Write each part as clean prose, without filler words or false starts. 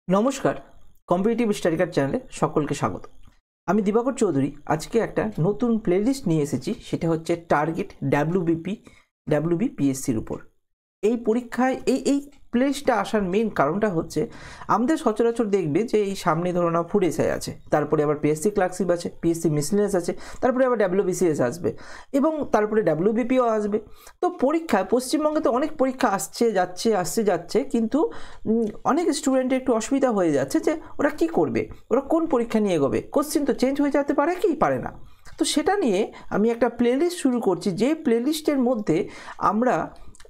নমস্কার, competitive study card চ্যানেলে সকলকে স্বাগত। আমি দিবাকর চৌধুরী। আজকে একটা নতুন প্লেলিস্ট নিয়ে এসেছি, সেটা হচ্ছে টার্গেট WBPSCর উপর। এই পরীক্ষায় এই প্লেলিস্টটা আসার মেন কারণটা হচ্ছে আমাদের সচরাচর দেখবে যে এই সামনে ধরো না ফুড এসআই আছে, তারপরে আবার পিএসসি ক্লার্কশিপ আছে, পিএসসি মিসলেনিয়াস আছে, তারপরে আবার WBCS আসবে এবং তারপরে WBPও আসবে। তো পরীক্ষায় পশ্চিমবঙ্গে তো অনেক পরীক্ষা আসছে যাচ্ছে, কিন্তু অনেক স্টুডেন্টের একটু অসুবিধা হয়ে যাচ্ছে যে ওরা কি করবে, ওরা কোন পরীক্ষা নিয়ে এগোবে। কোশ্চেন তো চেঞ্জ হয়ে যেতে পারে কি পারে না। তো সেটা নিয়ে আমি একটা প্লেলিস্ট শুরু করছি, যে প্লেলিস্টের মধ্যে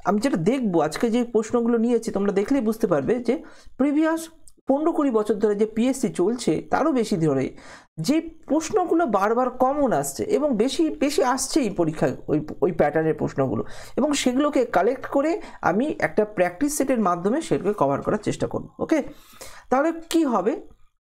আমি যেটা দেখবো, আজকে যে প্রশ্নগুলো নিয়েছি তোমরা দেখলেই বুঝতে পারবে যে প্রিভিয়াস 15-20 বছর ধরে যে পিএসসি চলছে তারও বেশি ধরে যে প্রশ্নগুলো বারবার কমন আসছে এবং বেশি আসছে এই পরীক্ষায় ওই প্যাটার্নের প্রশ্নগুলো, এবং সেগুলোকে কালেক্ট করে আমি একটা প্র্যাকটিস সেটের মাধ্যমে সেগুলোকে কভার করার চেষ্টা করব। ওকে, তাহলে কি হবে,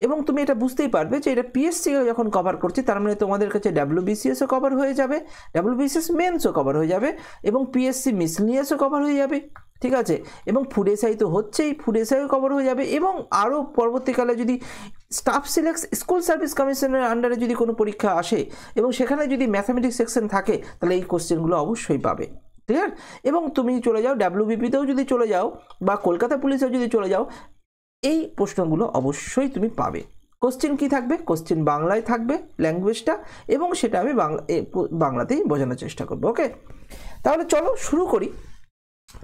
এবং তুমি এটা বুঝতেই পারবে যে এটা পিএসসি যখন কভার করছি তার মানে তোমাদের কাছে WBCSও কভার হয়ে যাবে, WBCS মেন্সও কভার হয়ে যাবে এবং পিএসসি মিসলেনিয়াসও কভার হয়ে যাবে, ঠিক আছে। এবং ফুড এসআই তো হচ্ছেই, ফুড এসআইও কভার হয়ে যাবে, এবং আরও পরবর্তীকালে যদি স্টাফ সিলেক্ট স্কুল সার্ভিস কমিশনের আন্ডারে যদি কোনো পরীক্ষা আসে এবং সেখানে যদি ম্যাথামেটিক্স সেকশন থাকে তাহলে এই কোশ্চেনগুলো অবশ্যই পাবে, ক্লিয়ার। এবং তুমি চলে যাও WBPতেও যদি চলে যাও বা কলকাতা পুলিশেও যদি চলে যাও, এই প্রশ্নগুলো অবশ্যই তুমি পাবে। কোশ্চেন কি থাকবে? কোশ্চেন বাংলায় থাকবে, ল্যাঙ্গুয়েজটা, এবং সেটা আমি বাংলাতেই বোঝানোর চেষ্টা করবো। ওকে, তাহলে চলো শুরু করি।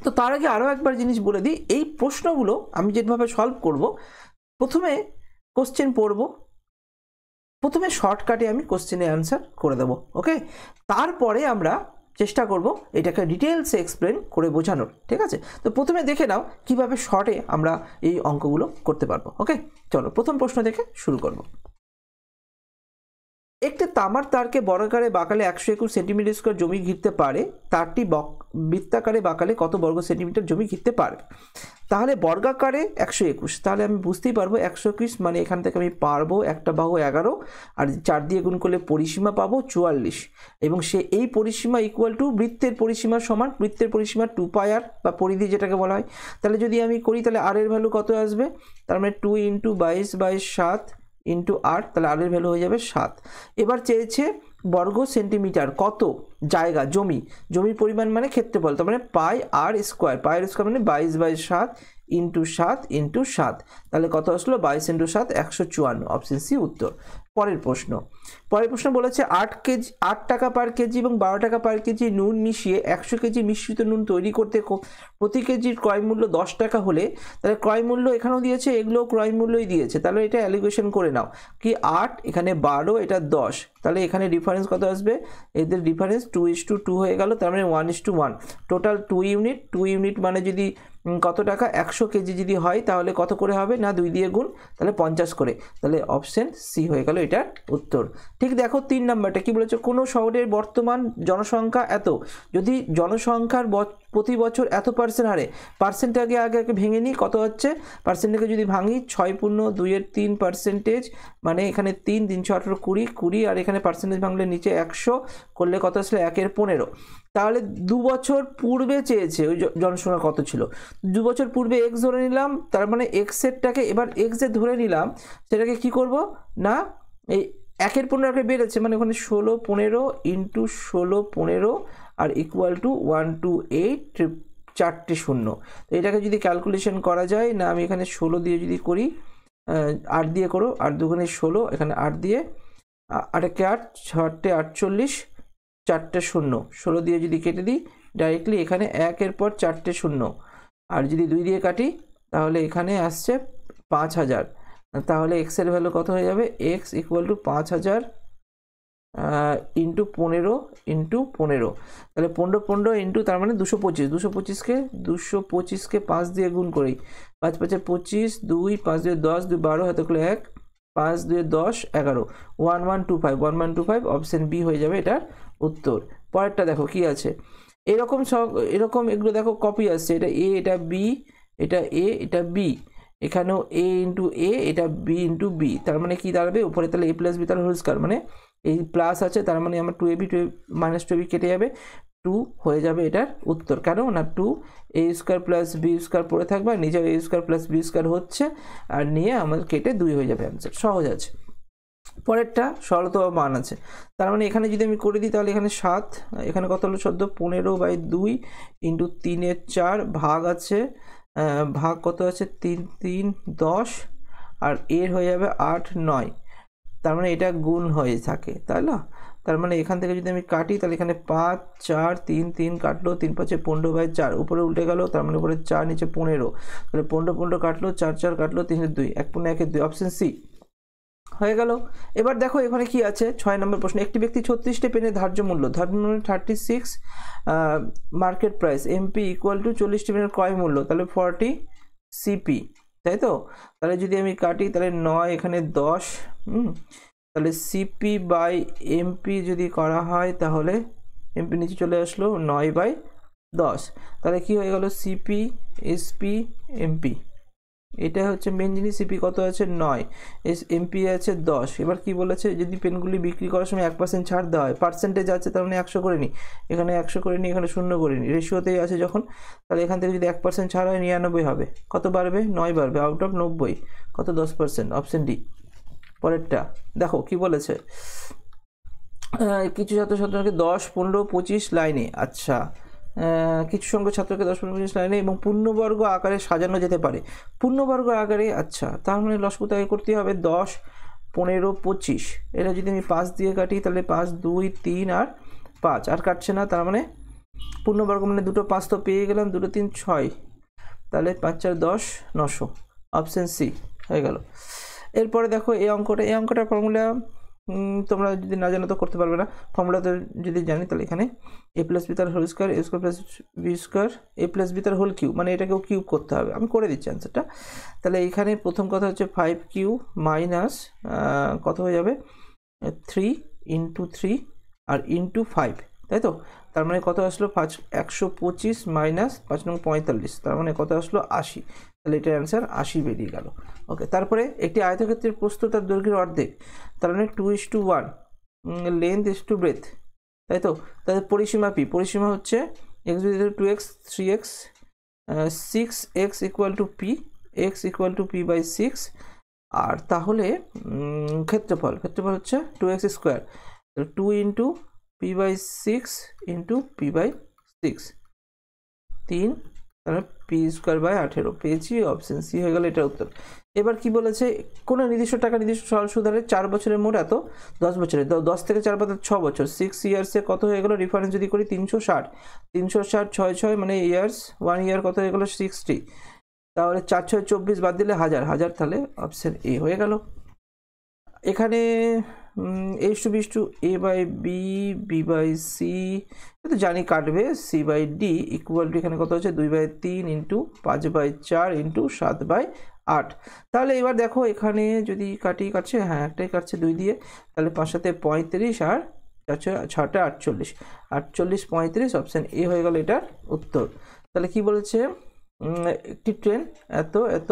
তো তার আগে আরও একবার জিনিস বলে দিই, এই প্রশ্নগুলো আমি যেভাবে সলভ করব, প্রথমে কোশ্চেন পড়ব, প্রথমে শর্টকাটে আমি কোশ্চেনের অ্যান্সার করে দেবো। ওকে, তারপরে আমরা চেষ্টা করব এটাকে ডিটেলসে এক্সপ্লেন করে বোঝানোর, ঠিক আছে। তো প্রথমে দেখে নাও কিভাবে শর্টে আমরা এই অঙ্কগুলো করতে পারবো। ওকে, চলো প্রথম প্রশ্ন থেকে শুরু করব। একটি তামার তারকে বর্গাকারে বাঁকালে 121 সেন্টিমিটার স্কোয়ার জমি ঘিরতে পারে, তারটি বৃত্তাকারে বাঁকালে কত বর্গ সেন্টিমিটার জমি ঘিরতে পারবে? তাহলে বর্গাকারে 121, তাহলে আমি বুঝতেই পারবো 121 মানে এখান থেকে আমি পারবো একটা বাহু 11 আর 4 দিয়ে গুণ করলে পরিসীমা পাবো 44, এবং এই পরিসীমা ইকুয়াল টু বৃত্তের পরিসীমা সমান বৃত্তের পরিসীমা 2πr বা পরিধি যেটাকে বলা হয়। তাহলে যদি আমি করি তাহলে আর এর ভ্যালু কত আসবে? তার মানে 2 × 22/7 ইন্টু 8, তাহলে আর এর ভ্যালু হয়ে যাবে 7। এবার চেয়েছে বর্গ সেন্টিমিটার, কত জায়গা, জমির পরিমাণ মানে ক্ষেত্রফল, তার মানে πr স্কোয়ার, πr স্কোয়ার মানে 22/7 ইন্টু 7 ইন্টু 7, তাহলে কত আসলো? 22 × 7 154, অপশন সি উত্তর। পরের প্রশ্ন বলেছে 8 টাকা পার কেজি এবং 12 টাকা পার কেজি নুন মিশিয়ে 100 কেজি মিশ্রিত নুন তৈরি করতে প্রতি কেজির ক্রয় মূল্য 10 টাকা হলে, তাহলে ক্রয় মূল্য এখানেও দিয়েছে, এগুলো ক্রয় মূল্যই দিয়েছে, তাহলে এটা অ্যালিগেশন করে নাও কি 8 এখানে 12 এটা 10, তাহলে এখানে ডিফারেন্স কত আসবে? এদের ডিফারেন্স 2:2 হয়ে গেল, তার মানে 1:1, টোটাল 2 ইউনিট মানে যদি কত টাকা? 100 কেজি যদি হয় তাহলে কত করে হবে না 2 দিয়ে গুণ, তাহলে 50 করে, তাহলে অপশন সি হয়ে গেল এটার উত্তর। ঠিক দেখো 3 নাম্বারটা কি বলেছে, কোনো শহরের বর্তমান জনসংখ্যা এত, যদি জনসংখ্যার প্রতি বছর এত পার্সেন্ট হারে, পার্সেন্টটাকে আগে ভেঙে নিই, কত হচ্ছে পার্সেন্টটাকে যদি ভাঙি 6.2-3%, মানে এখানে 3 318 20 আর এখানে পার্সেন্টেজ ভাঙলে নিচে 100 করলে কত আসলে 1/15। তাহলে 2 বছর পূর্বে চেয়েছে ওই জনসংখ্যা কত ছিল, 2 বছর পূর্বে এক্স ধরে নিলাম, তার মানে এক্সেরটাকে এবার এক্স যে ধরে নিলাম সেটাকে কি করব না এই 1/15 বেড়েছে, মানে ওখানে 16-15 ইন্টু 16-15 আর ইকুয়াল টু 128, 4টে শূন্য। তো এটাকে যদি ক্যালকুলেশন করা যায় না, আমি এখানে 16 দিয়ে যদি করি, 8 দিয়ে করো, 8 দুগুণে 16, এখানে 8 দিয়ে 8 8 6 48, 4টে শূন্য, 16 দিয়ে যদি কেটে দিই ডাইরেক্টলি এখানে 1-এর পর 4টে শূন্য, আর যদি 2 দিয়ে কাটি তাহলে এখানে আসছে 5000, তাহলে এক্স এর ভ্যালু কত হয়ে যাবে? X equal two 5000 into 15 into 15, তাহলে 15 ইন্টু তার মানে 225কে 5 দিয়ে গুণ করি, 5 5 25, 2 5 2 10, 2 12, হাতে করলে 1, 5 2 10 11, 1125 অপশন বি হয়ে যাবে এটার উত্তর। পরেরটা দেখো কি আছে, এরকম এগুলো দেখো কপি আসছে, এটা এ, এটা বি, এটা এ, এটা বি, এখানেও এ ইন্টু এ, এটা বি ইন্টু বি, তার মানে কি দাঁড়াবে উপরে তাহলে a + b তার হোল স্কয়ার, মানে এই প্লাস আছে তার মানে আমার 2ab -2ab কেটে যাবে, 2 হয়ে যাবে এটার উত্তর। কেন না 2 a square plus B square পড়ে থাকবে, আর নিচে a square plus B square হচ্ছে, আর নিয়ে আমাদের কেটে 2 হয়ে যাবে অ্যান্সার। সহজ আছে। পরেরটা সরলতম মান আছে, তার মানে এখানে যদি আমি করে দিই তাহলে এখানে 7, এখানে কত হলো 14, 15/2 ইন্টু 3/4 ভাগ আছে, ভাগ কত আছে 3 3 10, আর এর হয়ে যাবে 8 9, তার মানে এটা গুণ হয়ে থাকে, তাই না? তার মানে এখান থেকে যদি আমি কাটি তাহলে এখানে 5 4 3 3 কাটলো, 3 5 15/4 উপরে উল্টে গেল, তার মানে উপরে 4 নিচে 15, তাহলে 15 15 কাটলো, 4 4 কাটলো, 3 2, 1 15 1 2, অপশন সি হয়ে গেল। এবার দেখো এখানে কি আছে, 6 নম্বর প্রশ্ন। একটি ব্যক্তি 36টি পেনের ধার্য মূল্য 36 market price MP equal to 40টি পেনের ক্রয় মূল্য, তাহলে 40 সিপি, তাই তো? তাহলে যদি আমি কাটি তাহলে 9 এখানে 10, তাহলে সিপি বাই এমপি যদি করা হয় তাহলে এমপি নিচে চলে আসলো 9/10, তাহলে কি হয়ে গেল সিপি এসপি এমপি, এটা হচ্ছে মেন জিনিস। সিপি কত আছে 9, এমপি আছে 10। এবার কি বলেছে, যদি পেনগুলি বিক্রি করার সময় 1% ছাড় দেওয়া হয়, পার্সেন্টেজ আছে তার মানে 100 করে নিই, এখানে 100 করে নিই, এখানে 0 করে নিই, রেশিওতেই আছে যখন, তাহলে এখান থেকে যদি 1% ছাড় হয় 99 হবে, কত বাড়বে 9 বাড়বে, আউট অফ 90 কত 10%, অপশন ডি। পরেরটা দেখো কি বলেছে, কিছু ছাত্রছাত্রীকে 10 15 25 লাইনে, আচ্ছা কিছু সংখ্যক ছাত্রকে 10 15 25 লাইনে এবং পূর্ণবর্গ আকারে সাজানো যেতে পারে, পূর্ণবর্গ আকারে, আচ্ছা তার মানে লসগু তাকে করতে হবে 10 15 25, এটা যদি আমি 5 দিয়ে কাটি তাহলে 5 2 3 আর 5, আর কাটছে না, তার মানে পূর্ণবর্গ মানে দুটো 5 তো পেয়ে গেলাম, 2 3 6, তাহলে 5 4 10 900, অপশন সি হয়ে গেল। এরপরে দেখো এই অঙ্কটার ফর্মুলা তোমরা যদি না জানো তো করতে পারবে না, ফর্মুলা তো যদি জানি তাহলে এখানে a প্লাস বি তার whole square, a square plus B square, a plus B তার হোল কিউব, মানে এটাকেও কিউব করতে হবে, আমি করে দিচ্ছি অ্যান্সারটা। তাহলে এখানে প্রথম কথা হচ্ছে 5q মাইনাস কত হয়ে যাবে 3 ইন্টু 3 আর ইন্টু 5, তাই তো? তার মানে কত আসলো 125 মাইনাস 5 9 45, তার মানে কত আসলো 80, তাহলে এটার অ্যান্সার 80 বেরিয়ে গেল। ওকে, তারপরে একটি আয়তক্ষেত্রের প্রস্থ তার দৈর্ঘ্যের অর্ধেক, তার মানে 2:1 লেন্থ ইস টু ব্রেথ, তাই তো? তাহলে পরিসীমা পি, পরিসীমা হচ্ছে x যদি 2x 3x 6x equal to P, x equal to P by 6, আর তাহলে ক্ষেত্রফল হচ্ছে 2x square, 2 into P by 6 into P by 6, 3, তাহলে পি স্কোয়ার বাই 18 পেয়েছি, অপশন সি হয়ে গেল এটা উত্তর। এবার কি বলেছে, কোনো নির্দিষ্ট টাকা নির্দিষ্ট সরল সুদের 4 বছরের মোট এত, 10 বছরে 10 থেকে 4 বাদ 6 বছর, 6 ইয়ার্সে কত হয়ে গেল, রেফারেন্স যদি করি 360 6 6 মানে ইয়ার্স, 1 ইয়ার কত হয়ে গেল 60, তাহলে 4 6 24 বাদ দিলে 1000, তাহলে অপশন এ হয়ে গেল। এখানে h to B to a by B, B by C, তো জানি কাটবে, C by D equal to এখানে কত হচ্ছে 2/3 ইন্টু 5/4 ইন্টু 7/8। তাহলে এবার দেখো এখানে যদি কাটছে, হ্যাঁ একটাই কাটছে 2 দিয়ে, তাহলে 5 7 35 আর 4 6 48, 48 35, অপশান এ হয়ে গেল এটার উত্তর। তাহলে কি বলেছে, একটি ট্রেন এত এত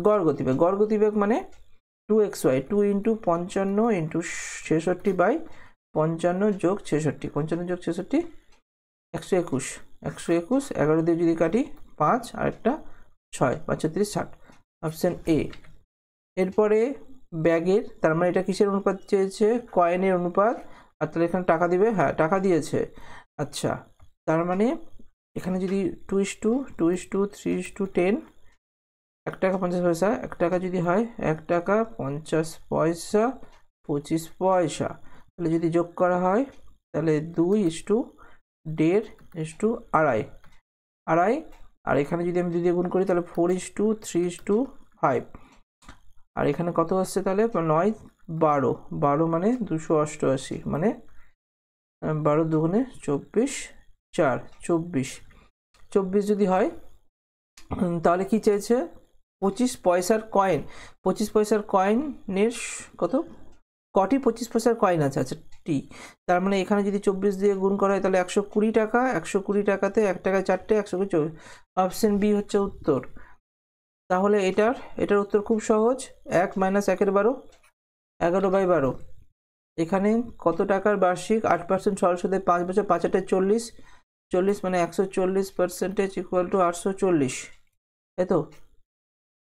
গড় গতিবেগ মানে 2xy, 2 ইন্টু 55 ইন্টু 66 বাই 55 যোগ 66, 55 যোগ 66 121, 11 দিয়ে যদি কাটি 5 আর একটা 6, 5 36 60, অপশন এ। এরপরে ব্যাগের, তার মানে এটা কিসের অনুপাত চেয়েছে, কয়েনের অনুপাত, আর তাহলে এখানে টাকা দিবে, হ্যাঁ টাকা দিয়েছে, আচ্ছা তার মানে এখানে যদি 2:2 3:10, 1 টাকা 50 পয়সা, 1 টাকা যদি হয় 1 টাকা 50 পয়সা 25 পয়সা, তাহলে যদি যোগ করা হয় তাহলে 2:1.5 আড়াই, আর এখানে যদি আমি 2 দিয়ে গুণ করি তাহলে 4:3:5, আর এখানে কত আসছে তাহলে 9 12 মানে 288, মানে 12 দুগুণে 24 4 24 যদি হয় তাহলে কি চেয়েছে 25 পয়সার কয়েন, 25 পয়সার কয়েনের কটি 25 পয়সার কয়েন আছে, আচ্ছা টি, তার মানে এখানে যদি 24 দিয়ে গুণ করা হয় তাহলে 120 টাকা, 120 টাকাতে 1 টাকায় 4টে, 124, অপশন বি হচ্ছে উত্তর। তাহলে এটার উত্তর খুব সহজ, 1 মাইনাস 1 12, 11/12, এখানে কত টাকার বার্ষিক 8% সরল সুদে 5 বছর, 5 8 40, 40 মানে 140% ইকুয়াল টু 840, তাই তো?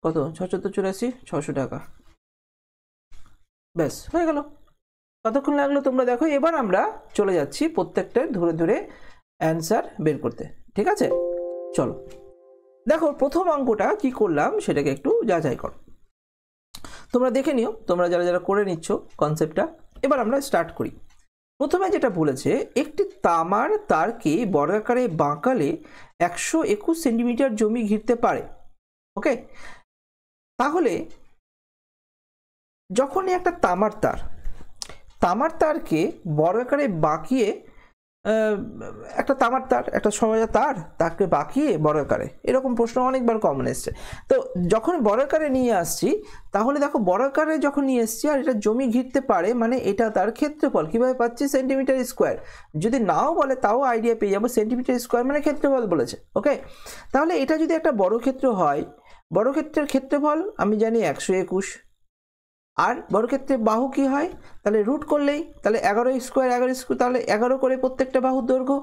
কত 684 600 টাকা, ব্যাস হয়ে গেল। কতক্ষণ লাগলো তোমরা দেখো। এবার আমরা চলে যাচ্ছি প্রত্যেকটার ধরে ধরে অ্যান্সার বের করতে, ঠিক আছে? চলো দেখো প্রথম অঙ্কটা কি করলাম সেটাকে একটু যাচাই করো, তোমরা দেখে নিও, তোমরা যারা যারা করে নিচ্ছ কনসেপ্টটা। এবার আমরা স্টার্ট করি। প্রথমে যেটা বলেছে, একটি তামার তারকে বর্গাকারে বাঁকালে 121 সেন্টিমিটার জমি ঘিরতে পারে। ওকে, তাহলে যখনই একটা তামার তারকে বর্গাকারে বাঁকিয়ে, একটা তামার তার, একটা সোজা তার, তাকে বাঁকিয়ে বর্গাকারে, এরকম প্রশ্ন অনেকবার কমন এসছে। তো যখন বর্গাকারে নিয়ে আসছি, তাহলে দেখো বর্গাকারে যখন নিয়ে এসছি আর এটা জমি ঘিরতে পারে, মানে এটা তার ক্ষেত্রফল। কিভাবে পাচ্ছি? Centimetre square. যদি নাও বলে তাও আইডিয়া পেয়ে যাবো, সেন্টিমিটার স্কোয়ার মানে ক্ষেত্রফল বলেছে। ওকে, তাহলে এটা যদি একটা বর্গক্ষেত্র হয়, বর্গক্ষেত্রের ক্ষেত্রফল আমি জানি 121, আর বর্গক্ষেত্রে বাহু কি হয়? তাহলে রুট করলেই, তাহলে 11 স্কোয়ার, তাহলে 11 করে প্রত্যেকটা বাহুর দৈর্ঘ্য।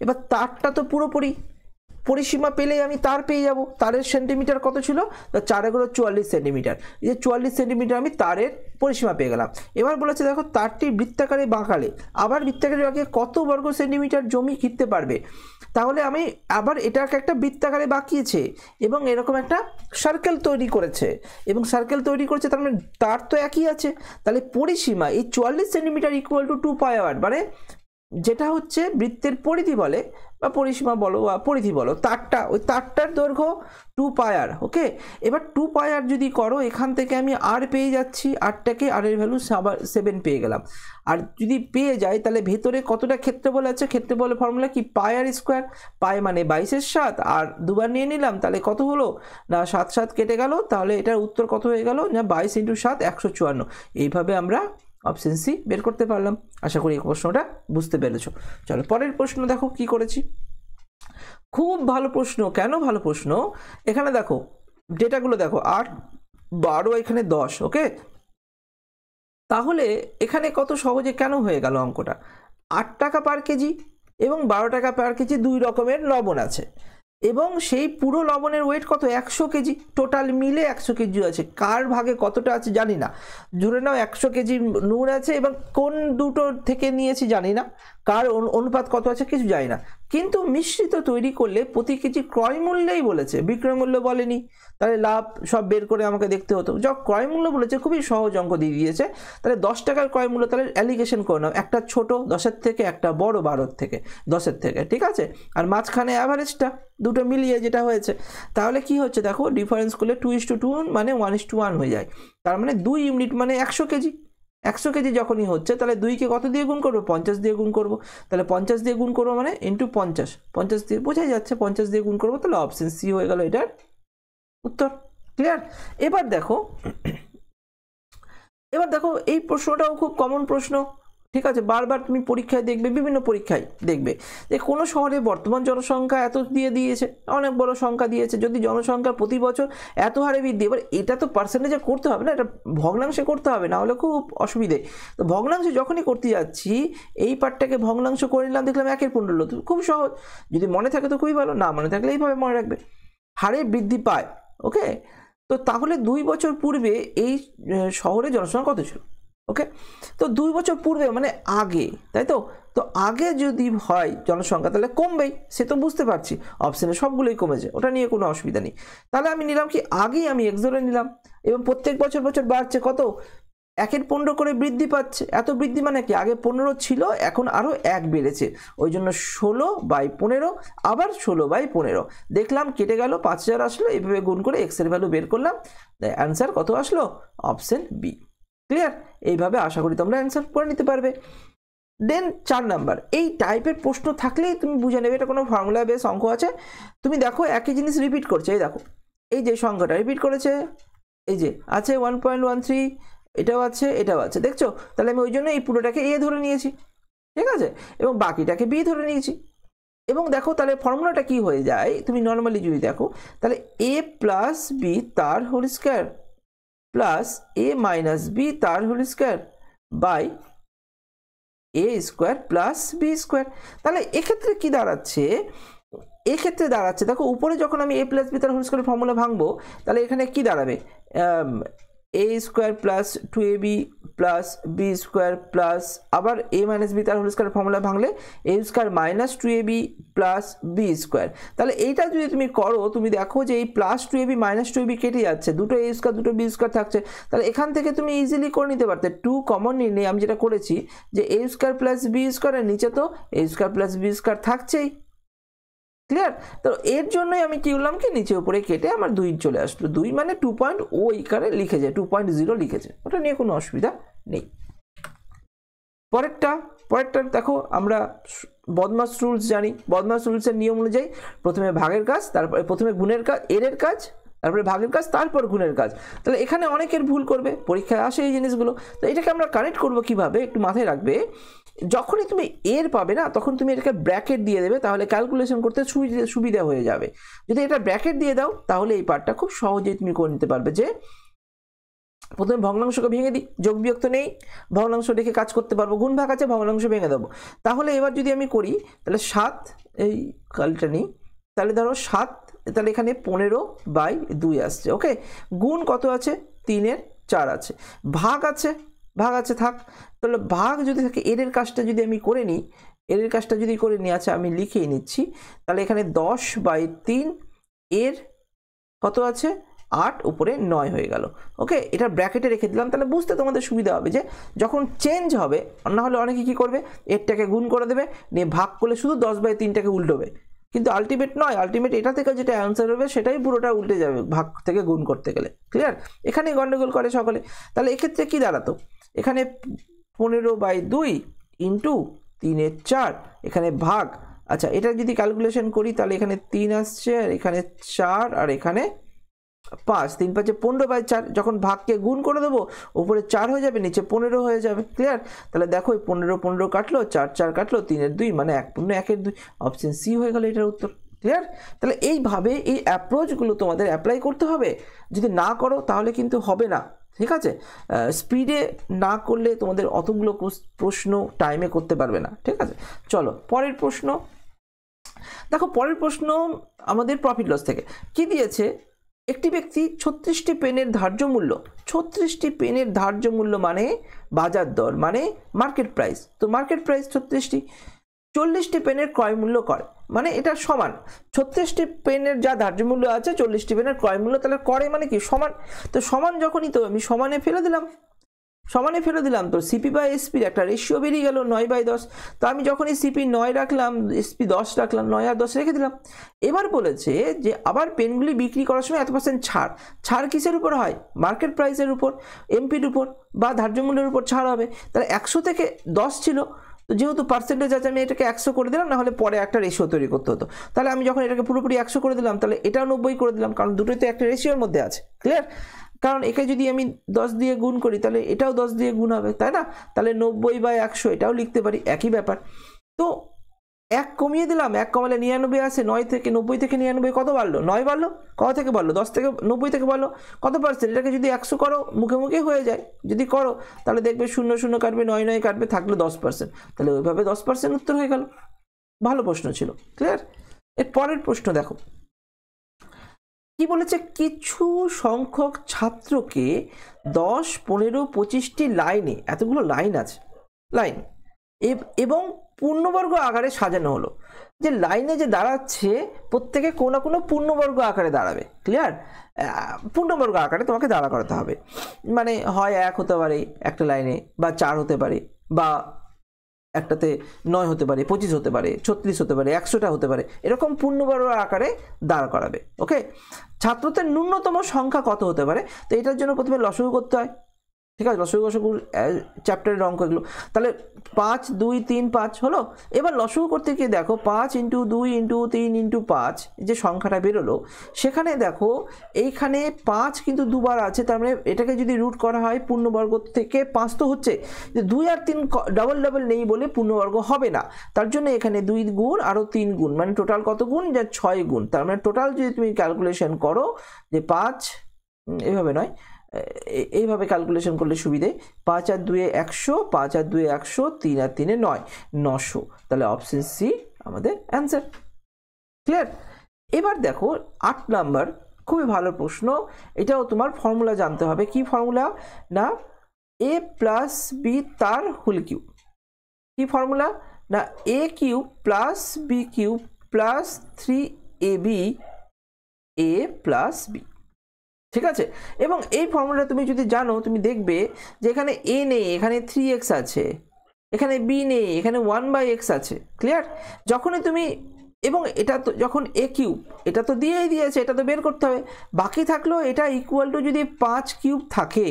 এবার তারটা তো পুরোপুরি পরিসীমা পেলেই আমি তার পেয়ে যাব। তারের সেন্টিমিটার কত ছিল? 4 × 44 সেন্টিমিটার। এই যে 44 সেন্টিমিটার আমি তারের পরিসীমা পেয়ে গেলাম। এবার বলেছে দেখো তারটি বৃত্তাকারে বাঁকালে, আবার বৃত্তাকারে বাঁকিয়ে কত বর্গ সেন্টিমিটার জমি ঘিরতে পারবে। তাহলে আমি আবার এটাকে একটা বৃত্তাকারে বাঁকিয়েছে এবং এরকম একটা সার্কেল তৈরি করেছে, এবং সার্কেল তৈরি করেছে, তার মানে তার তো একই আছে। তাহলে পরিসীমা এই 44 সেন্টিমিটার ইকুয়াল টু 2πr, মানে যেটা হচ্ছে বৃত্তের পরিধি বলে বা পরিসীমা বলো বা পরিধি বলো, তারটা, ওই তারটার দৈর্ঘ্য 2πr। ওকে, এবার 2πr যদি করো, এখান থেকে আমি আর পেয়ে যাচ্ছি, আরটাকে, আর এর ভ্যালু 7 পেয়ে গেলাম। আর যদি পেয়ে যাই তাহলে ভেতরে কতটা ক্ষেত্রফল আছে? ক্ষেত্রফলের ফর্মুলা কি? πr square. পাই মানে 22 7, আর দুবার নিয়ে নিলাম, তাহলে কত হলো না 7 7 কেটে গেল। তাহলে এটার উত্তর কত হয়ে গেল না 22 × 7 154। এইভাবে আমরা অপশন সি বের করতে পারলাম। আশা করি এই প্রশ্নটা বুঝতে পেরেছো। চলো পরের প্রশ্ন দেখো কি করেছি। খুব ভালো প্রশ্ন। কেন ভালো প্রশ্ন? এখানে দেখো ডেটাগুলো দেখো, 8 12 এখানে 10। ওকে, তাহলে এখানে কত সহজে কেন হয়ে গেল অঙ্কটা? 8 টাকা পার কেজি এবং 12 টাকা পার কেজি দুই রকমের লবণ আছে, এবং সেই পুরো লবণের ওয়েট কত? 100 কেজি। টোটাল মিলে 100 কেজি আছে। কার ভাগে কতটা আছে জানি না, ধরে নাও 100 কেজি নুন আছে, এবং কোন দুটো থেকে নিয়েছি জানি না, কার অনুপাত কত আছে কিছু জানি না। কিন্তু মিশ্রিত তৈরি করলে প্রতি কেজি ক্রয় মূল্যেই বলেছে, বিক্রয় মূল্য বলেনি। তাহলে লাভ সব বের করে আমাকে দেখতে হতো। যখন ক্রয় মূল্য বলেছে খুবই সহজ অঙ্ক দিয়ে দিয়েছে। তাহলে 10 টাকার ক্রয় মূল্য, তাহলে অ্যালিগেশন করে নাও, একটা ছোট 10-এর থেকে, একটা বড় 12-এর থেকে 10-এর থেকে, ঠিক আছে? আর মাঝখানে অ্যাভারেজটা, দুটো মিলিয়ে যেটা হয়েছে। তাহলে কি হচ্ছে দেখো, ডিফারেন্স করলে 2:2 মানে 1:1 হয়ে যায়। তার মানে 2 ইউনিট মানে 100 কেজি। 100 কেজি যখনই হচ্ছে, তাহলে 2কে কত দিয়ে গুণ করবো? 50 দিয়ে গুণ করবো। তাহলে 50 দিয়ে গুণ করবো মানে ইন্টু 50, 50 দিয়ে বোঝাই যাচ্ছে, 50 দিয়ে গুণ করবো। তাহলে অপশন সি হয়ে গেল এটার উত্তর। ক্লিয়ার? এবার দেখো এই প্রশ্নটাও খুব কমন প্রশ্ন, ঠিক আছে? বারবার তুমি পরীক্ষায় দেখবে, বিভিন্ন পরীক্ষায় দেখবে যে কোনো শহরে বর্তমান জনসংখ্যা এত দিয়ে দিয়েছে, অনেক বড় সংখ্যা দিয়েছে, যদি জনসংখ্যা প্রতি বছর এত হারে বৃদ্ধি, এবার এটা তো পার্সেন্টেজে করতে হবে না, এটা ভগ্নাংশে করতে হবে, না হলে খুব অসুবিধে। তো ভগ্নাংশে যখনই করতে যাচ্ছি, এই পার্টটাকে ভগ্নাংশ করে নিলাম, দেখলাম 1/15, তো খুব সহজ। যদি মনে থাকে তো খুবই ভালো, না মনে থাকলে এইভাবে মনে রাখবে, হারে বৃদ্ধি পায়। ওকে, তো তাহলে 2 বছর পূর্বে এই শহরে জনসংখ্যা কত ছিল? ওকে, তো 2 বছর পূর্বে মানে আগে, তাই তো? তো আগে যদি হয় জনসংখ্যা, তাহলে কমবেই, সে তো বুঝতে পারছি, অপশনে সবগুলোই কমেছে, ওটা নিয়ে কোনো অসুবিধা নেই। তাহলে আমি নিলাম কি, আগেই আমি x ধরে নিলাম, এবং প্রত্যেক বছর বাড়ছে কত? 1/15 করে বৃদ্ধি পাচ্ছে। এত বৃদ্ধি মানে কি, আগে 15 ছিল, এখন আরও 1 বেড়েছে, ওই জন্য 16/15, আবার 16/15। দেখলাম কেটে গেল, 5000 আসলো, এইভাবে গুণ করে x এর ভ্যালু বের করলাম, অ্যান্সার কত আসলো? Option B. ক্লিয়ার? এইভাবে আশা করি তোমরা অ্যান্সার করে নিতে পারবে। দেন 4 নাম্বার, এই টাইপের প্রশ্ন থাকলেই তুমি বুঝে নেবে এটা কোনো ফর্মুলা বেস অঙ্ক আছে। তুমি দেখো একই জিনিস রিপিট করছে, এই দেখো এই যে সংখ্যাটা রিপিট করেছে, এই যে আছে 1.13, এটাও আছে, এটাও আছে, দেখছো? তাহলে আমি ওই জন্য এই পুরোটাকে এ ধরে নিয়েছি, ঠিক আছে, এবং বাকিটাকে বি ধরে নিয়েছি। এবং দেখো তাহলে ফর্মুলাটা কি হয়ে যায়, তুমি নর্মালি যদি দেখো, তাহলে a প্লাস বি তার whole square plus a minus b তার whole square by a square plus B square. তাহলে এক্ষেত্রে কি দাঁড়াচ্ছে, এক্ষেত্রে দাঁড়াচ্ছে দেখো উপরে যখন আমি এ প্লাস বি তার হোল স্কোয়ার ফর্মুলা ভাঙবো তাহলে এখানে কি দাঁড়াবে, a square plus 2ab plus B square plus আবার এ মাইনাস বি তার হোল স্কোয়ার ফর্মুলা ভাঙলে a square minus 2ab plus B square. তাহলে এইটা যদি তুমি করো তুমি দেখো যে এই প্লাস 2ab মাইনাস 2ab কেটে যাচ্ছে, দুটো এ স্কোয়ার দুটো বি স্কোয়ার থাকছে। তাহলে এখান থেকে তুমি ইজিলি করে নিতে পারতে, 2 কমন নিয়ে আমি যেটা করেছি যে এ স্কোয়ার প্লাস বি স্কোয়ারের নিচে তো এ স্কোয়ার প্লাস বি স্কোয়ার থাকছেই, ক্লিয়ার। তো এর জন্যই আমি কি করলাম কি নিচে উপরে কেটে আমার 2 চলে আসলো, 2 মানে 2.0 এখানে লিখে যায়, 2.0 লিখেছে, ওটা নিয়ে কোনো অসুবিধা নেই। পরেরটা দেখো আমরা বদমাস রুলস জানি, বদমাস রুলসের নিয়ম অনুযায়ী প্রথমে ভাগের কাজ, তারপরে প্রথমে গুণের কাজ, এর কাজ, তারপরে ভাগের কাজ, তারপর গুণের কাজ। তাহলে এখানে অনেকের ভুল করবে, পরীক্ষায় আসে এই জিনিসগুলো। তো এটাকে আমরা কারেক্ট করবো কিভাবে একটু মাথায় রাখবে, যখনই তুমি এর পাবে না তখন তুমি এটাকে ব্র্যাকেট দিয়ে দেবে, তাহলে ক্যালকুলেশন করতে সুবিধা হয়ে যাবে। যদি এটা ব্র্যাকেট দিয়ে দাও তাহলে এই পার্টটা খুব সহজেই তুমি করে নিতে পারবে। যে প্রথমে ভগ্নাংশকে ভেঙে দিই, যোগ বিয়োগ তো নেই, ভগ্নাংশ রেখে কাজ করতে পারবো, গুণ ভাগ আছে ভগ্নাংশ ভেঙে দেবো। তাহলে এবার যদি আমি করি তাহলে 7, এই কালটা নিই, তাহলে ধরো 7, তাহলে এখানে 15/2 আসছে, ওকে। গুণ কত আছে, 3-এর 4 আছে, ভাগ আছে থাক। তাহলে ভাগ যদি থাকে এর কাজটা যদি আমি করে নিই, এর কাজটা যদি করে নিই, আচ্ছা আমি লিখেই নিচ্ছি, তাহলে এখানে 10/3 এর কত আছে 8, উপরে 9 হয়ে গেল, ওকে। এটা ব্র্যাকেটে রেখে দিলাম, তাহলে বুঝতে তোমাদের সুবিধা হবে যে যখন চেঞ্জ হবে, না হলে অনেকে কী করবে এরটাকে গুণ করে দেবে, নিয়ে ভাগ করলে শুধু 10/3টাকে উল্টোবে, কিন্তু আলটিমেট নয়, আলটিমেট এটা থেকে যেটা অ্যান্সার হবে সেটাই পুরোটা উল্টে যাবে ভাগ থেকে গুণ করতে গেলে, ক্লিয়ার। এখানেই গন্ডগোল করে সকলে। তাহলে এক্ষেত্রে কি দাঁড়াতো, এখানে 15/2 ইন্টু 3-এর 4, এখানে ভাগ, আচ্ছা এটা যদি ক্যালকুলেশন করি তাহলে এখানে 3 আসছে, আর এখানে 4, আর এখানে 5, 3 5 15/4, যখন ভাগকে গুণ করে দেবো উপরে 4 হয়ে যাবে, নিচে 15 হয়ে যাবে, ক্লিয়ার। তাহলে দেখো 15 কাটলো, 4 কাটলো, 3-এর 2 মানে 1.1-এর 2, অপশন সি হয়ে গেল এটার উত্তর, ক্লিয়ার। তাহলে এইভাবে এই অ্যাপ্রোচগুলো তোমাদের অ্যাপ্লাই করতে হবে, যদি না করো তাহলে কিন্তু হবে না, ঠিক আছে। স্পিডে না করলে তোমাদের অতগুলো প্রশ্ন টাইমে করতে পারবে না, ঠিক আছে। চলো পরের প্রশ্ন দেখো, পরের প্রশ্ন আমাদের প্রফিট লস থেকে কি দিয়েছে, একটি ব্যক্তি 36টি পেনের ধার্য মূল্য, 36টি পেনের ধার্য মূল্য মানে বাজার দর মানে মার্কেট প্রাইস, তো মার্কেট প্রাইস 36টি, 40টি পেনের ক্রয় মূল্য করে, মানে এটা সমান, 36টি পেনের যা ধার্য মূল্য আছে 40টি পেনের ক্রয় মূল্য, তাহলে করে মানে কি সমান। তো সমান যখনই, তো আমি সমানে ফেলে দিলাম, তো সিপি বাই এসপির একটা রেশিও বেরিয়ে গেল 9/10। তো আমি যখনই সিপি 9 রাখলাম, এসপি 10 রাখলাম, 9 আর 10 রেখে দিলাম। এবার বলেছে যে আবার পেনগুলি বিক্রি করার সময় এত% ছাড় কিসের উপর হয়, মার্কেট প্রাইসের উপর, এমপির উপর বা ধার্য মূল্যের উপর ছাড় হবে। তাহলে 100 থেকে 10 ছিল, তো যেহেতু পার্সেন্টেজ আছে আমি এটাকে 100 করে দিলাম, না হলে পরে একটা রেশিও তৈরি করতে হতো। তাহলে আমি যখন এটাকে পুরোপুরি 100 করে দিলাম, তাহলে এটাও 90 করে দিলাম, কারণ দুটোই তো একটা রেশিওর মধ্যে আছে, ক্লিয়ার। কারণ একে যদি আমি 10 দিয়ে গুণ করি তাহলে এটাও 10 দিয়ে গুণ হবে, তাই না। তাহলে 90/100 এটাও লিখতে পারি, একই ব্যাপার। তো 1 কমিয়ে দিলাম, 1 কমালে 99 আসে, 90 থেকে 99 কত বাড়লো, 9 বাড়লো, কত থেকে বাড়লো 10 থেকে 90 থেকে বাড়লো কত পার্সেন্ট। এটাকে যদি 100 করো মুখে হয়ে যায়, যদি করো তাহলে দেখবে 0 কাটবে, 9 কাটবে, থাকলো 10%, তাহলে ওইভাবে 10% উত্তর হয়ে গেল। ভালো প্রশ্ন ছিল, ক্লিয়ার। এর পরের প্রশ্ন দেখো কি বলেছে, কিছু সংখ্যক ছাত্রকে 10, 15, 25টি লাইনে, এতগুলো লাইন আছে, লাইন এবং পূর্ণবর্গ আকারে সাজানো হলো। যে লাইনে যে দাঁড়াচ্ছে প্রত্যেকে কোনো না কোনো পূর্ণবর্গ আকারে দাঁড়াবে, ক্লিয়ার। পূর্ণবর্গ আকারে তোমাকে দাঁড়া করাতে হবে, মানে হয় 1 হতে পারে একটা লাইনে, বা 4 হতে পারে, বা একটাতে 9 হতে পারে, 25 হতে পারে, 36 হতে পারে, 100টা হতে পারে, এরকম পূর্ণবর্গ আকারে দাঁড় করাবে, ওকে। ছাত্রদের ন্যূনতম সংখ্যা কত হতে পারে, তো এটার জন্য প্রথমে লসাগু করতে হয়, ঠিক আছে। লসাগু চ্যাপ্টারের অঙ্ক এগুলো। তাহলে 5, 2, 3, 5 হলো। এবার লসাগু করতে গিয়ে দেখো 5 × 2 × 3 × 5 যে সংখ্যাটা বেরোলো, সেখানে দেখো এইখানে 5 কিন্তু দুবার আছে, তার মানে এটাকে যদি রুট করা হয় পূর্ণবর্গ থেকে 5 তো হচ্ছে, 2 আর 3 ডাবল নেই বলে পূর্ণবর্গ হবে না, তার জন্য এখানে 2 গুণ আরও 3 গুণ, মানে টোটাল কত গুণ, যা 6 গুণ। তার মানে টোটাল যদি তুমি ক্যালকুলেশন করো যে 5, এভাবে নয়, এইভাবে ক্যালকুলেশন করলে সুবিধে। 5 আর 2 100, 5 আর 2 100, 3 আর 3 9, 900। তাহলে অপশন সি আমাদের অ্যান্সার। ক্লিয়ার? এবার দেখো 8 নাম্বার, খুবই ভালো প্রশ্ন। এটাও তোমার ফর্মুলা জানতে হবে। কি ফর্মুলা? না a প্লাস বি তার হোল কিউব। কি ফর্মুলা? না a cube plus B cube plus 3ab a plus B. ঠিক আছে? এবং এই ফর্মুলা তুমি যদি জানো, তুমি দেখবে যে এখানে a নেই, এখানে 3x আছে, এখানে b নেই, এখানে 1/x আছে। ক্লিয়ার? যখনই তুমি, এবং এটা তো যখন a কিউব, এটা তো দিয়েই দিয়েছে, এটা তো বের করতে হবে। বাকি থাকলো এটা ইকুয়াল টু যদি 5 কিউব থাকে,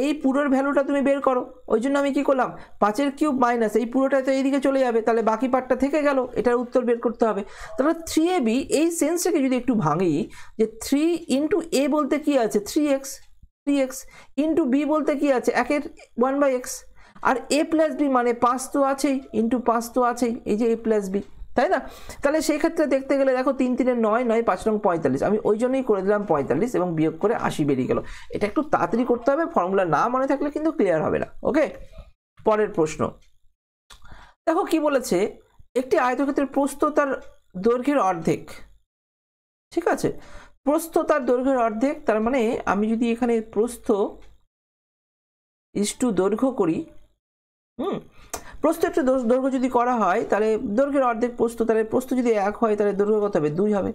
এই পুরোর ভ্যালুটা তুমি বের করো। ওই জন্য আমি কি করলাম, 5 কিউব মাইনাস এই পুরোটা তো এইদিকে চলে যাবে, তাহলে বাকি পার্টটা থেকে গেল, এটার উত্তর বের করতে হবে। তাহলে 3ab, এই সেন্সটাকে যদি একটু ভাঙি, যে 3 ইন্টু a বলতে কি আছে 3x, 3x ইন্টু b বলতে কি আছে 1/x, R a plus B মানে 5 তো আছেই, ইন্টু 5 তো আছেই, এই যে a প্লাস বি, তাই না? তাহলে সেই ক্ষেত্রে দেখতে গেলে দেখো 3 3 9 9, 5 9 45, আমি ওই জন্যই করে দিলাম 45 এবং বিয়োগ করে 80 বেরিয়ে গেল। এটা একটু তাড়াতাড়ি করতে হবে, ফর্মুলা না মনে থাকলে কিন্তু ক্লিয়ার হবে না। ওকে, পরের প্রশ্ন দেখো কি বলেছে, একটি আয়তক্ষেত্রের প্রস্থ তার দৈর্ঘ্যের অর্ধেক। ঠিক আছে, প্রস্থ তার দৈর্ঘ্যের অর্ধেক, তার মানে আমি যদি এখানে প্রস্থ ইস টু দৈর্ঘ্য করি, প্রস্থ একটু দৈর্ঘ্য যদি করা হয়, তাহলে দৈর্ঘ্যের অর্ধেক প্রস্থ, তাহলে প্রস্থ যদি 1 হয় তাহলে দৈর্ঘ্য কত হবে 2 হবে।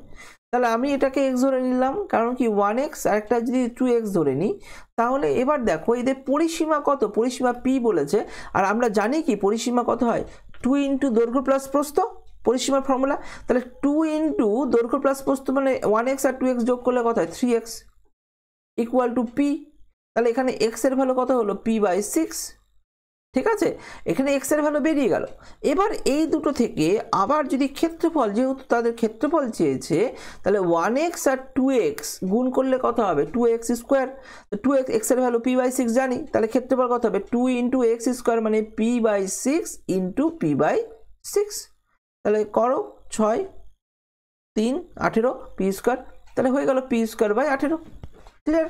তাহলে আমি এটাকে x ধরে নিলাম, কারণ কি 1x, আর একটা যদি 2x ধরে নিই, তাহলে এবার দেখো এদের পরিসীমা কত, পরিসীমা p বলেছে, আর আমরা জানি কি পরিসীমা কত হয়, 2 ইন্টু দৈর্ঘ্য প্লাস প্রস্থ, পরিসীমার ফর্মুলা। তাহলে 2 ইন্টু দৈর্ঘ্য প্লাস প্রস্থ মানে 1x আর 2x যোগ করলে কত হয় 3x ইকুয়াল টু p। তাহলে এখানে x এর ভ্যালু কত হলো p/6। ঠিক আছে, এখানে x এর ভ্যালু বেরিয়ে গেল। এবার এই দুটো থেকে আবার যদি ক্ষেত্রফল, যেহেতু তাদের ক্ষেত্রফল চেয়েছে, তাহলে 1x আর 2x গুণ করলে কত হবে 2x স্কোয়ার। তো 2x, x এর ভ্যালু p/6 জানি, তাহলে ক্ষেত্রফল কত হবে 2 ইন্টু x স্কোয়ার মানে p/6 ইন্টু p/6। তাহলে করো 6 3 18 p স্কোয়ার, তাহলে হয়ে গেল p স্কোয়ার/18। ক্লিয়ার?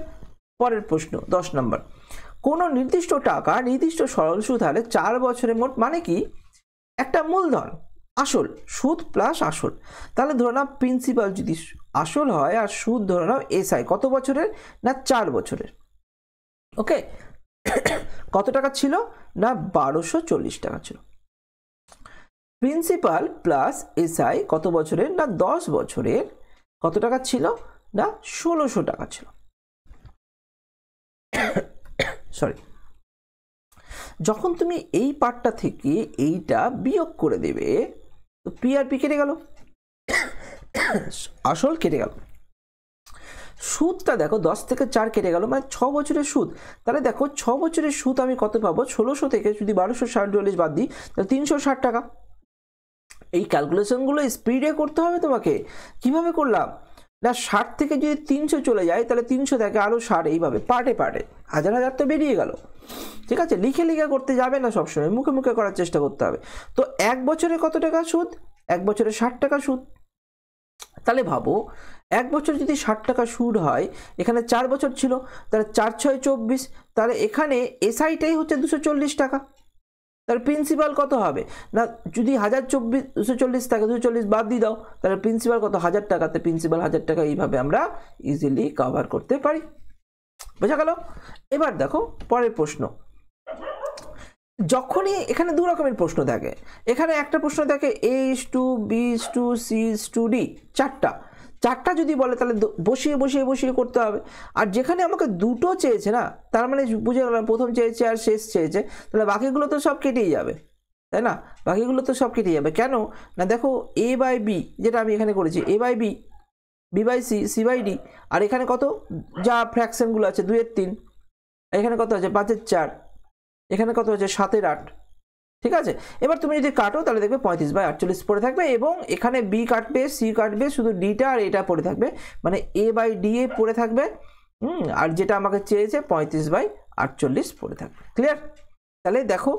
পরের প্রশ্ন 10 নম্বর, কোনো নির্দিষ্ট টাকা নির্দিষ্ট সরল সুদ হারে 4 বছরের মোট, মানে কি একটা মূলধন আসল, সুদ প্লাস আসল। তাহলে ধরে নাও প্রিন্সিপাল যদি আসল হয় আর সুদ ধরে নাও এসআই, কত বছরের? না 4 বছরের। ওকে, কত টাকা ছিল? না 1240 টাকা ছিল। প্রিন্সিপাল প্লাস এসআই কত বছরের? না 10 বছরের। কত টাকা ছিল? না 1600 টাকা ছিল। সরি, যখন তুমি এই পার্টটা থেকে এইটা বিয়োগ করে দেবে, তো পি আর পি কেটে গেল, আসল কেটে গেল, সুদটা দেখো 10 থেকে 4 কেটে গেল, মানে 6 বছরের সুদ। তাহলে দেখো 6 বছরের সুদ আমি কত পাবো, 1600 থেকে যদি 1240 বাদ দিই, তাহলে 360 টাকা। এই ক্যালকুলেশনগুলো স্পিডে করতে হবে তোমাকে। কিভাবে করলাম? না 60 থেকে যদি 300 চলে যায়, তাহলে 300 থেকে আরও 60, এইভাবে পার্টে পার্টে হাজার হাজার তো বেরিয়ে গেল। ঠিক আছে, লিখে লিখে করতে যাবে না, সবসময় মুখে মুখে করার চেষ্টা করতে হবে। তো 1 বছরে কত টাকা সুদ? 1 বছরে 60 টাকা সুদ। তাহলে ভাবো 1 বছর যদি 60 টাকা সুদ হয়, এখানে 4 বছর ছিল, তাহলে 4 6 24, তাহলে এখানে এসআইটাই হচ্ছে 240 টাকা। তাহলে প্রিন্সিপাল কত হবে? না যদি 240 টাকা 240 বাদ দিয়ে দাও, তাহলে প্রিন্সিপাল কত? 1000 টাকাতে প্রিন্সিপাল 1000 টাকা। এইভাবে আমরা ইজিলি কভার করতে পারি। বোঝা গেল? এবার দেখো পরের প্রশ্ন। যখনই এখানে দু রকমের প্রশ্ন থাকে, এখানে একটা প্রশ্ন থাকে a:2 b:2 c:2 d, চারটা যদি বলে তাহলে বসিয়ে বসিয়ে বসিয়ে করতে হবে। আর যেখানে আমাকে দুটো চেয়েছে না, তার মানে বুঝে গেলাম প্রথম চেয়েছে আর শেষ চেয়েছে, তাহলে বাকিগুলো তো সব কেটেই যাবে, তাই না? বাকিগুলো তো সব কেটে যাবে। কেন না দেখো a/b, যেটা আমি এখানে করেছি a/b, b/c, c/d, আর এখানে কত যা ফ্র্যাকশনগুলো আছে 2 এর 3, এখানে কত আছে 5 এর 4, এখানে কত আছে 7 এর 8। ঠিক আছে, এবার তুমি যদি কাটো তাহলে দেখবে 35/48 পড়ে থাকবে, এবং এখানে বি কাটবে, সি কাটবে, শুধু ডিটা আর এটা পড়ে থাকবে, মানে a/d পড়ে থাকবে। আর যেটা আমাকে চেয়েছে 35/48 পড়ে থাকবে। ক্লিয়ার? তাহলে দেখো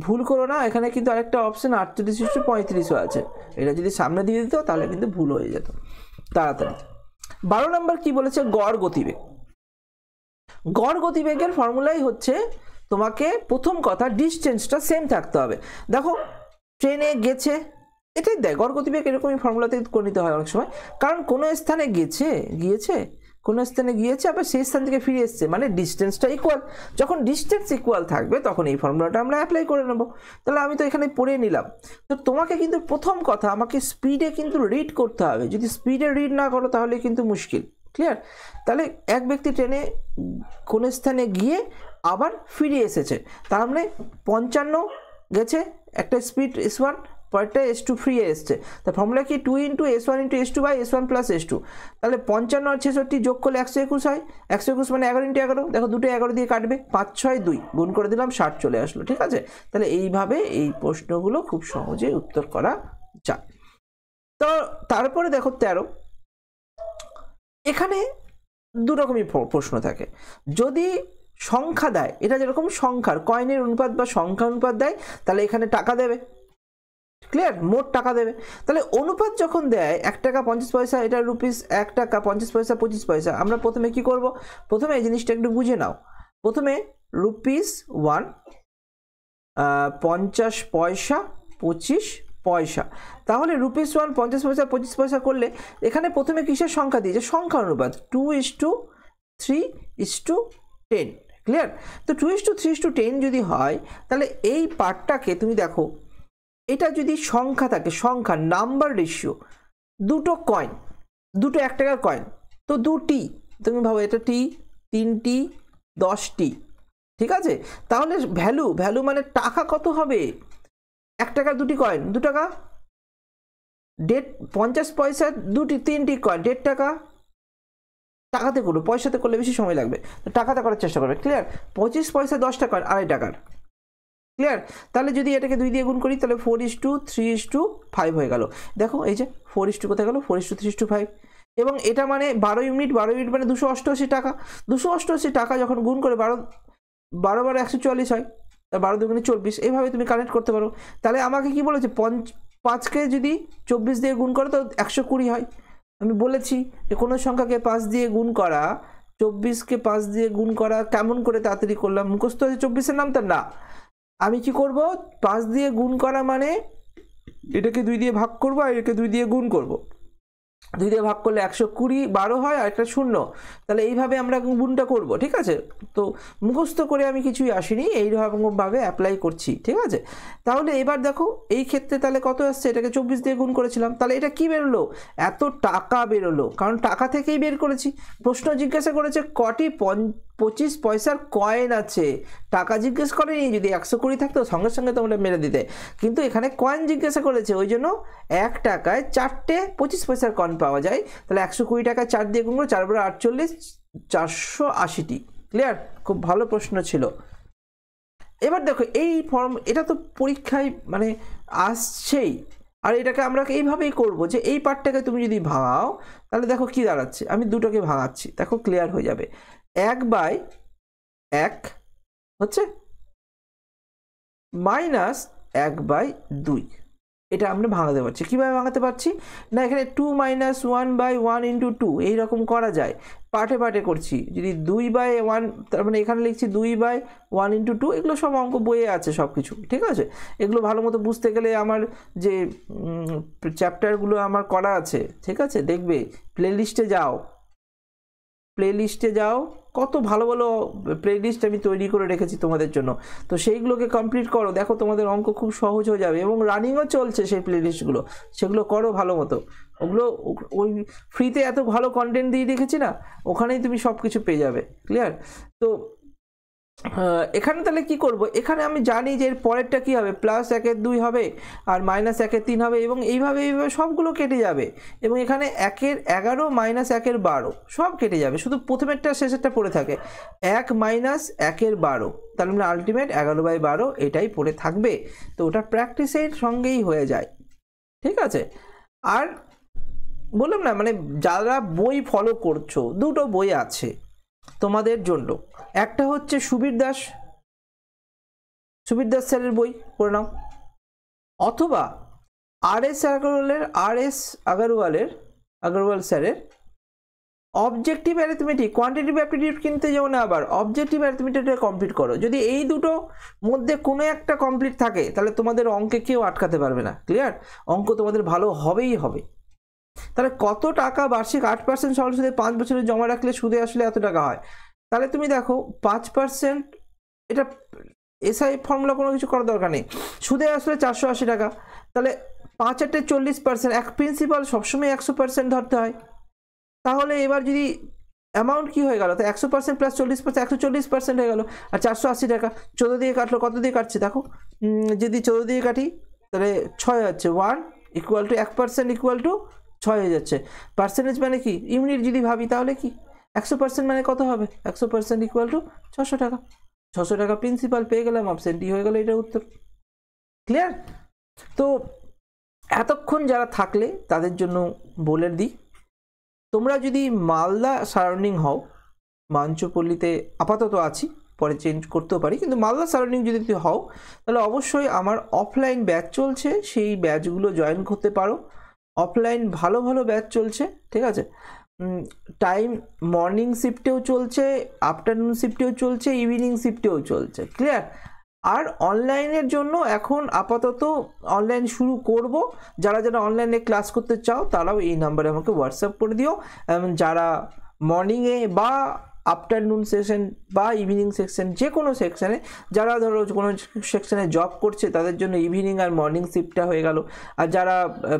ভুল করো না, এখানে কিন্তু আরেকটা অপশন 38/35 আছে, এটা যদি সামনে দিয়ে দিত তাহলে কিন্তু ভুল হয়ে যেত তাড়াতাড়ি। 12 নম্বর কি বলেছে? গড় গতিবেগ। গড় গতিবেগের ফর্মুলাই হচ্ছে তোমাকে প্রথম কথা ডিস্টেন্সটা সেম থাকতে হবে। দেখো ট্রেনে গেছে, এটাই দেয় গড় গতিবেগ, এরকমই ফর্মুলাতে করে নিতে হয় অনেক সময়। কারণ কোনো স্থানে গিয়েছে কোনো স্থানে গিয়েছে আবার সেই স্থান থেকে ফিরে এসছে, মানে ডিস্টেন্সটা ইকুয়াল। যখন ডিস্টেন্স ইকুয়াল থাকবে তখন এই ফর্মুলাটা আমরা অ্যাপ্লাই করে নেব। তাহলে আমি তো এখানে পড়ে নিলাম। তো তোমাকে কিন্তু প্রথম কথা আমাকে স্পিডে কিন্তু রিড করতে হবে, যদি স্পিডে রিড না করো তাহলে কিন্তু মুশকিল। ক্লিয়ার? তাহলে এক ব্যক্তি ট্রেনে কোনো স্থানে গিয়ে আবার ফিরে এসেছে, তার মানে 55 গেছে, একটা স্পিড S1, পরেরটা S2 ফ্রি এসছে। তার ফর্মুলা কি 2 × S1 × S2 by S1 + S2। তাহলে 55 আর 66 যোগ করলে 121 হয়, 121 মানে 11 × 11, দেখো দুটো 11 দিয়ে কাটবে, 5 6 2 গুণ করে দিলাম, 60 চলে আসলো। ঠিক আছে? তাহলে এইভাবে এই প্রশ্নগুলো খুব সহজে উত্তর করা যায়। তো তারপরে দেখো 13, এখানে দু রকমই প্রশ্ন থাকে। যদি সংখ্যা দেয়, এটা যেরকম সংখ্যার কয়েনের অনুপাত বা সংখ্যা অনুপাত দেয়, তাহলে এখানে টাকা দেবে। ক্লিয়ার? মোট টাকা দেবে। তাহলে অনুপাত যখন দেয় 1 টাকা 50 পয়সা, এটা রুপিস 1 টাকা 50 পয়সা 25 পয়সা, আমরা প্রথমে কি করব? প্রথমে এই জিনিসটা একটু বুঝে নাও। প্রথমে রুপিস 1 50 পয়সা 25 পয়সা, তাহলে রুপিস 1 50 পয়সা 25 পয়সা করলে এখানে প্রথমে কিসের সংখ্যা দিয়েছে? সংখ্যা অনুপাত 2:3:10। ক্লিয়ার? তো 2:3:10 যদি হয়, তাহলে এই পার্টটাকে তুমি দেখো, এটা যদি সংখ্যা থাকে, সংখ্যা নাম্বার রেশিও, দুটো কয়েন, দুটো 1 টাকার কয়েন, তো 2টি, তুমি ভাবো এটা টি, 3টি, 10টি। ঠিক আছে? তাহলে ভ্যালু মানে টাকা কত হবে? 1 টাকার 2টি কয়েন 2 টাকা, 50 পয়সা 3টি কয়েন 1.5 টাকা। টাকাতে করো, পয়সাতে করলে বেশি সময় লাগবে, তো টাকাতে করার চেষ্টা করবে। ক্লিয়ার? 25 পয়সা 10 টাকা, 2.5 টাকার। ক্লিয়ার? তাহলে যদি এটাকে 2 দিয়ে গুণ করি তাহলে 4:3:5 হয়ে গেল। দেখো এই যে 4 কোথায় গেল? 4:3:5। এবং এটা মানে 12 ইউনিট, 12 ইউনিট মানে 288 টাকা। 288 টাকা যখন গুণ করে 12 বার 144 হয়, 12 দুগুণে 24, এইভাবে তুমি কানেক্ট করতে পারো। তাহলে আমাকে কি বলেছে? 5কে যদি 24 দিয়ে গুণ করো তো 120 হয়। আমি বলেছি যে কোনো সংখ্যাকে 5 দিয়ে গুণ করা, 24কে 5 দিয়ে গুণ করা কেমন করে তাড়াতাড়ি করলাম? মুখস্থ আছে 24-এর নামটা? না, আমি কি করব? 5 দিয়ে গুণ করা মানে এটাকে 2 দিয়ে ভাগ করব আর এটাকে 2 দিয়ে গুণ করব। 2 দিয়ে ভাগ করলে 120 12 হয় আর একটা 0। তাহলে এইভাবে আমরা গুণটা করব। ঠিক আছে? তো মুখস্থ করে আমি কিছুই আসিনি, এইরকমভাবে অ্যাপ্লাই করছি। ঠিক আছে? তাহলে এবার দেখো এই ক্ষেত্রে তাহলে কত আসছে? এটাকে 24 দিয়ে গুণ করেছিলাম, তাহলে এটা কি বেরোলো? এত টাকা বেরোলো, কারণ টাকা থেকেই বের করেছি। প্রশ্ন জিজ্ঞাসা করেছে কটি 25 পয়সার কয়েন আছে, টাকা জিজ্ঞেস করেনি। যদি 120 থাকতো সঙ্গে সঙ্গে তোমরা মেরে দিতে, কিন্তু এখানে কয়েন জিজ্ঞাসা করেছে, ওই জন্য 1 টাকায় 4টে 25 পয়সার কয়েন পাওয়া যায়। তাহলে 120 টাকায় 4 দিয়ে গুণ করে 4 × 48, 480টি। ক্লিয়ার? খুব ভালো প্রশ্ন ছিল। এবার দেখো এই ফর্ম, এটা তো পরীক্ষায় মানে আসছেই, আর এটাকে আমরা এইভাবেই করব যে এই পার্টটাকে তুমি যদি ভাঙাও তাহলে দেখো কি দাঁড়াচ্ছে। আমি দুটোকে ভাঙাচ্ছি, দেখো ক্লিয়ার হয়ে যাবে। 1/1 হচ্ছে -1/2, এটা আমরা ভাঙাতে পারছি। কীভাবে ভাঙাতে পারছি? না, এখানে 2 - 1/1 × 2 এইরকম করা যায়, পার্টে পার্টে করছি। যদি 2/1, তার মানে এখানে লিখছি 2/1 × 2, এগুলো সব অঙ্ক বইয়ে আছে সব কিছু। ঠিক আছে? এগুলো ভালো মতো বুঝতে গেলে আমার যে চ্যাপ্টারগুলো আমার করা আছে, ঠিক আছে, দেখবে প্লেলিস্টে যাও, কত ভালো ভালো প্লেলিস্ট আমি তৈরি করে রেখেছি তোমাদের জন্য। তো সেইগুলোকে কমপ্লিট করো, দেখো তোমাদের অঙ্ক খুব সহজ হয়ে যাবে। এবং রানিংও চলছে সেই প্লেলিস্টগুলো, সেগুলো করো ভালো মতো। ওগুলো ওই ফ্রিতে এত ভালো কন্টেন্ট দিয়ে রেখেছি না, ওখানেই তুমি সব কিছু পেয়ে যাবে। ক্লিয়ার? তো এখানে তাহলে কি করব? এখানে আমি জানি যে এর পরেরটা কি হবে, +1/2 হবে আর -1/3 হবে, এবং এইভাবে সবগুলো কেটে যাবে। এবং এখানে 1/11 -1/12 সব কেটে যাবে, শুধু প্রথমেরটা শেষেরটা পড়ে থাকে 1 - 1/12। তাহলে মানে আলটিমেট 11/12 এটাই পড়ে থাকবে। তো ওটা প্র্যাকটিসের সঙ্গেই হয়ে যায়। ঠিক আছে? আর বললাম না, মানে যারা বই ফলো করছো, দুটো বই আছে তোমাদের জন্য। একটা হচ্ছে সুবীর দাস স্যারের বই পড়ে নাও, অথবা আর এস আগরওয়াল স্যারের অবজেক্টিভ অ্যারিথমেটিক, কোয়ান্টিটিভ অ্যাপটিটিউড কিনতে যাও না, আবার অবজেক্টিভ অ্যারিথমেটিকটা কমপ্লিট করো। যদি এই দুটো মধ্যে কোনো একটা কমপ্লিট থাকে তাহলে তোমাদের অঙ্কে কেউ আটকাতে পারবে না। ক্লিয়ার? অঙ্ক তোমাদের ভালো হবেই হবে। তাহলে কত টাকা বার্ষিক 8% সরল সুদে 5 বছরে জমা রাখলে সুদে আসলে এত টাকা হয়। তাহলে তুমি দেখো 5%, এটা এসআই ফর্মুলা কোনো কিছু করার দরকার নেই, সুদে আসলে 480 টাকা। তাহলে 5 আর 40%, এক প্রিন্সিপাল সবসময় 100% ধরতে হয়। তাহলে এবার যদি অ্যামাউন্ট কি হয়ে গেল, তো 100% প্লাস 40%, 140% হয়ে গেল। আর 480 টাকা 14 দিয়ে কাটলো, কত দিয়ে কাটছে দেখো, যদি 14 দিয়ে কাটি তাহলে 6 হচ্ছে, 1 ইকুয়াল টু 1% ইকুয়াল টু 6 হয়ে যাচ্ছে। পার্সেন্টেজ মানে কি, ইউনিট যদি ভাবি তাহলে কি 100% মানে কত হবে, 100% ইকুয়াল টু 600 টাকা। 600 টাকা প্রিন্সিপাল পেয়ে গেলাম, অপশন ডি হয়ে গেল এটার উত্তর। ক্লিয়ার? তো এতক্ষণ যারা থাকলে তাদের জন্য বলে দিই, তোমরা যদি মালদা সারাউন্ডিং হও, মাঞ্চপল্লীতে আপাতত আছি, পরে চেঞ্জ করতেও পারি, কিন্তু মালদা সারাউন্ডিং যদি হও তাহলে অবশ্যই আমার অফলাইন ব্যাচ চলছে, সেই ব্যাচগুলো জয়েন করতে পারো। অফলাইন ভালো ভালো ব্যাচ চলছে, ঠিক আছে? টাইম মর্নিং শিফটেও চলছে, আফটারনুন শিফটেও চলছে, ইভিনিং শিফটেও চলছে। ক্লিয়ার? আর অনলাইনের জন্য এখন আপাতত অনলাইন শুরু করব। যারা যারা অনলাইনে ক্লাস করতে চাও তারাও এই নাম্বারে আমাকে হোয়াটসঅ্যাপ করে দিও। যারা মর্নিংয়ে বা আফটারনুন সেকশন বা ইভিনিং সেকশন, যে কোনো সেকশানে, যারা ধরো কোনো সেকশানে জব করছে তাদের জন্য ইভিনিং আর মর্নিং শিফটটা হয়ে গেল, আর যারা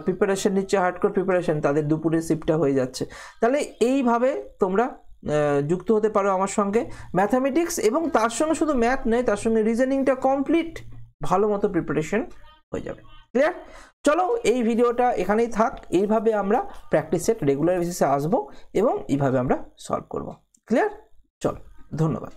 প্রিপারেশন নিচ্ছে হার্ডকোর প্রিপারেশন তাদের দুপুরের শিফটটা হয়ে যাচ্ছে। তাহলে এইভাবে তোমরা যুক্ত হতে পারো আমার সঙ্গে ম্যাথামেটিক্স, এবং তার সঙ্গে শুধু ম্যাথ নয়, তার সঙ্গে রিজনিংটা কমপ্লিট ভালো মতো প্রিপারেশন হয়ে যাবে। ক্লিয়ার? চলো এই ভিডিওটা এখানেই থাক। এইভাবে আমরা প্র্যাকটিস সেট রেগুলার বেসিসে আসবো এবং এইভাবে আমরা সলভ করব। ক্লিয়ার? চলো, ধন্যবাদ।